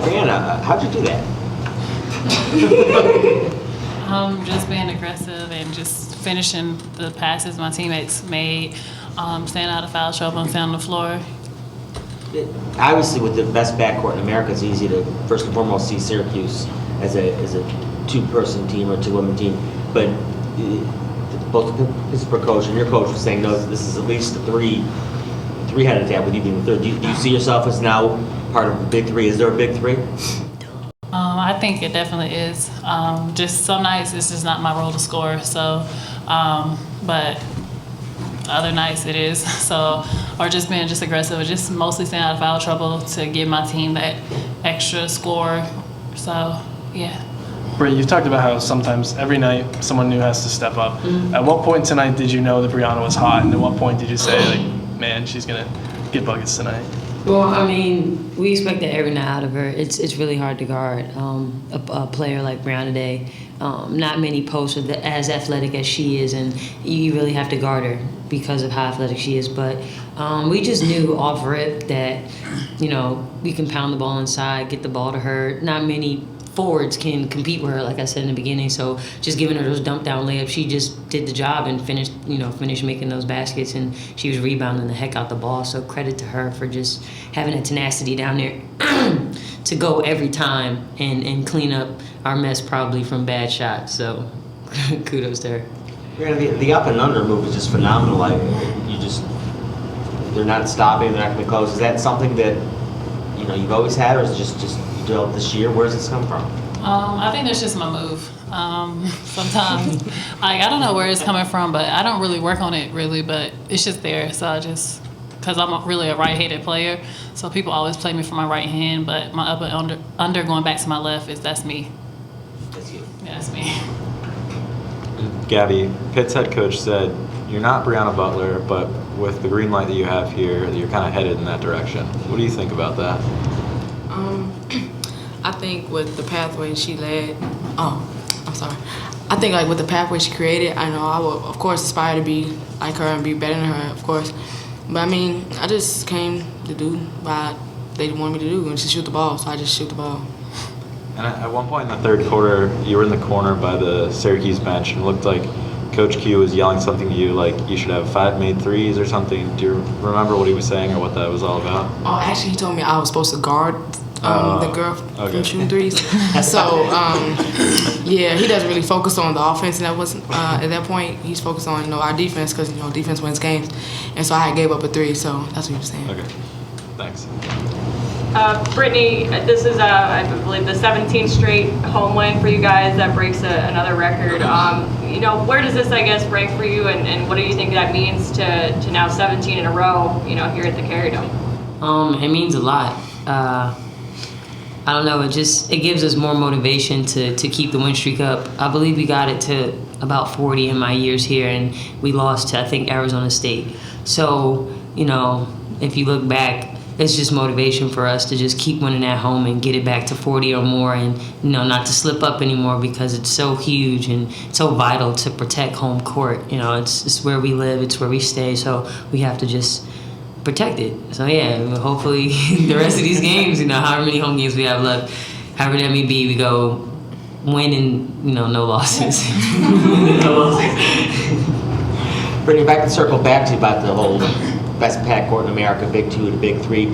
Brianna, how'd you do that? Just being aggressive and just finishing the passes my teammates made, staying out of foul trouble and staying on the floor. Obviously, with the best backcourt in America, it's easy to first and foremost see Syracuse as a two-person team or two-woman team. But both the Pittsburgh coach and your coach were saying, no, this is at least a three-headed tag with you being the third. Do you see yourself as now part of the big three? Is there a big three? I think it definitely is. Just some nights it's just not my role to score. So, but other nights it is. So, or just being just aggressive, or just mostly staying out of foul trouble to give my team that extra score. So, yeah. Britt, you've talked about how sometimes every night someone new has to step up. Mm-hmm. At what point tonight did you know that Brianna was hot, and at what point did you say, like, man, she's gonna get buckets tonight? Well, I mean, we expect that every night out of her. It's really hard to guard a player like Brianna Day. Not many posts are as athletic as she is, and you really have to guard her because of how athletic she is. But we just knew off rip that, you know, we can pound the ball inside, get the ball to her. Not many forwards can compete with her, like I said in the beginning. So just giving her those dump down layups, she just did the job and finished making those baskets, and she was rebounding the heck out the ball. So credit to her for just having a tenacity down there to go every time and clean up our mess probably from bad shots. So kudos to her. Yeah, the up and under move is just phenomenal. They're not stopping, they're not going to close. Is that something that you've always had, or is it just you developed this year? Where does this come from? I think that's just my move. Sometimes, I don't know where it's coming from, but I don't really work on it really, but it's just there. So because I'm really a right-handed player, so people always play me from my right hand, but my up and under going back to my left that's me. That's you. Yeah, that's me. Gabby, Pitt's head coach said, you're not Brianna Butler, but with the green light that you have here, you're kind of headed in that direction. What do you think about that? I think with the pathway she led, I think like with the pathway she created, I know I will of course aspire to be like her and be better than her, of course. But I mean, I just came to do what they wanted me to do, and to shoot the ball, so I just shoot the ball. And at one point in the third quarter, you were in the corner by the Syracuse bench, and it looked like Coach Q was yelling something to you, like you should have 5 made threes or something. Do you remember what he was saying or what that was all about? Oh, actually, he told me I was supposed to guard the girl from shooting threes. So, yeah, he doesn't really focus on the offense, and that wasn't at that point. He's focused on our defense because defense wins games, and so I gave up a 3. So that's what he was saying. Okay, thanks. Brittany, this is, I believe, the 17th straight home win for you guys. That breaks another record. Where does this, I guess, rank for you, and what do you think that means to now 17 in a row, here at the Carrier Dome? It means a lot. I don't know. It gives us more motivation to keep the win streak up. I believe we got it to about 40 in my years here, and we lost to, I think, Arizona State. So, if you look back, it's just motivation for us to just keep winning at home and get it back to 40 or more, and not to slip up anymore, because it's so huge and so vital to protect home court. It's where we live, it's where we stay, so we have to just protect it. So yeah, hopefully the rest of these games, however many home games we have left, however that may be, we go win and no losses. No losses. Brittany, if I could circle back to you about the whole best backcourt in America, Big 2 to Big 3.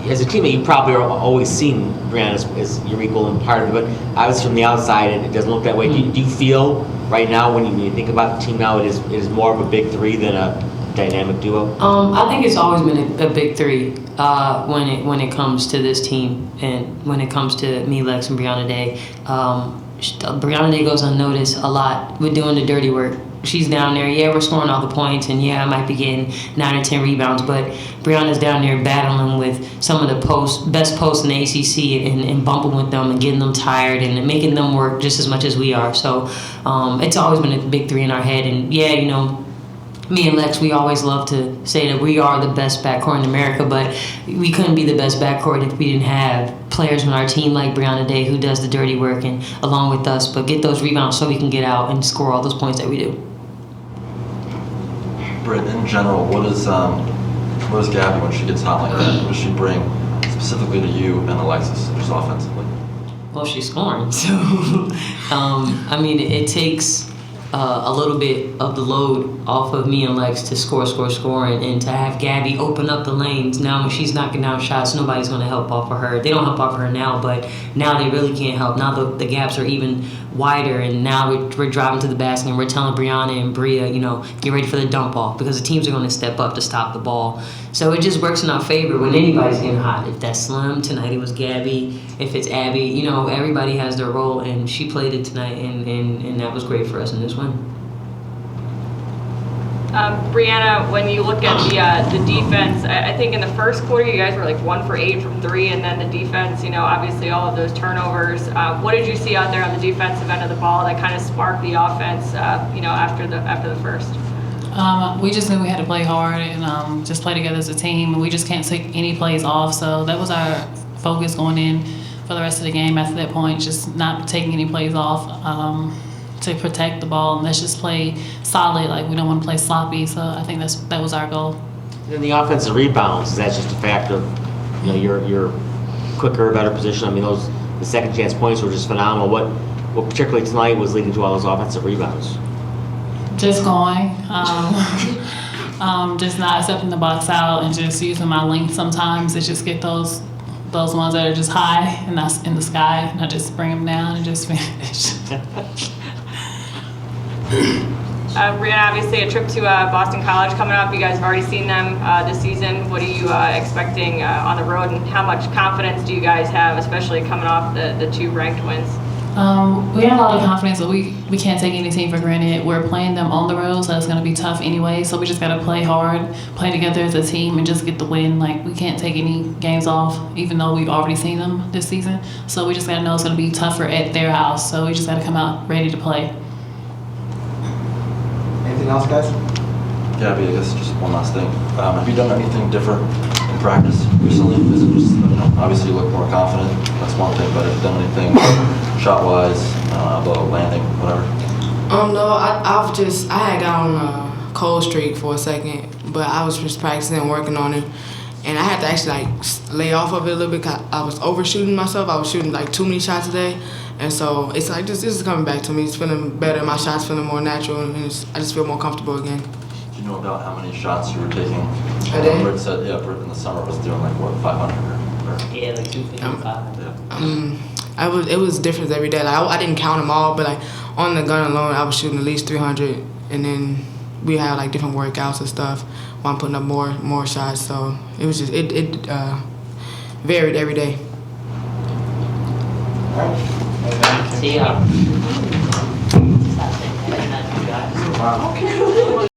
As a teammate, you probably are always seen Brianna as your equal and part of it, but obviously from the outside, it doesn't look that way. Do you feel right now, when you think about the team now, it is more of a Big 3 than a dynamic duo? I think it's always been a Big 3 when it comes to this team, and when it comes to me, Lex, and Brianna Day. Brianna Day goes unnoticed a lot. We're doing the dirty work. She's down there. Yeah, we're scoring all the points, and yeah, I might be getting 9 or 10 rebounds, but Brianna's down there battling with some of the best posts in the ACC and bumping with them and getting them tired and making them work just as much as we are. So it's always been a Big 3 in our head. And yeah, me and Lex, we always love to say that we are the best backcourt in America, but we couldn't be the best backcourt if we didn't have players on our team like Brianna Day, who does the dirty work and along with us, but get those rebounds so we can get out and score all those points that we do. Britt, in general, what does Gabby, when she gets hot like that, what does she bring specifically to you and Alexis, just offensively? Well, she's scoring, so I mean, it takes a little bit of the load off of me and Lex to score, and to have Gabby open up the lanes. Now, when she's knocking down shots, nobody's going to help off of her. They don't help off of her now, but now they really can't help. Now the gaps are even wider, and now we're driving to the basket, and we're telling Brianna and Bria, get ready for the dump off, because the teams are going to step up to stop the ball. So it just works in our favor when anybody's getting hot. If that's Slim, tonight it was Gabby. If it's Abby, everybody has their role, and she played it tonight, and that was great for us in this win. Brianna, when you look at the defense, I think in the first quarter you guys were like 1 for 8 from 3, and then the defense, obviously all of those turnovers. What did you see out there on the defensive end of the ball that kind of sparked the offense, after the first? We just knew we had to play hard and just play together as a team, and we just can't take any plays off. So that was our focus going in for the rest of the game. After that point, just not taking any plays off to protect the ball, and let's just play solid. Like, we don't want to play sloppy. So I think that was our goal. And the offensive rebounds, that's just a factor of, your quicker, better position. I mean, the second chance points were just phenomenal. What particularly tonight was leading to all those offensive rebounds? Just going, just not accepting the box out, and just using my length sometimes to just get those ones that are just high and that's in the sky, and I just bring them down and just finish. Brianna, obviously a trip to Boston College coming up. You guys have already seen them this season. What are you expecting on the road, and how much confidence do you guys have, especially coming off the 2 ranked wins? We have a lot of confidence, but we can't take any team for granted. We're playing them on the road, so it's going to be tough anyway. So we just got to play hard, play together as a team, and just get the win. Like, we can't take any games off, even though we've already seen them this season. So we just got to know it's going to be tougher at their house. So we just got to come out ready to play. Anything else, guys? Gabby, I guess just one last thing. Have you done anything different in practice recently? Is it just, obviously you look more confident, that's one thing, but have you done anything shot-wise, elbow, landing, whatever? No, I had got on a cold streak for a second, but I was just practicing and working on it. And I had to actually lay off of it a little bit because I was overshooting myself. I was shooting like too many shots a day. And so it's like, this is coming back to me. It's feeling better. My shots feeling more natural, and I just feel more comfortable again. Do you know about how many shots you were taking? A day? Britt said, Britt in the summer was doing like, what, 500 or? Yeah, like 255. Yeah. It was different every day. Like, I didn't count them all, but like on the gun alone, I was shooting at least 300, and then we had like different workouts and stuff while I'm putting up more shots. So it was just it varied every day. All right. See ya. Wow.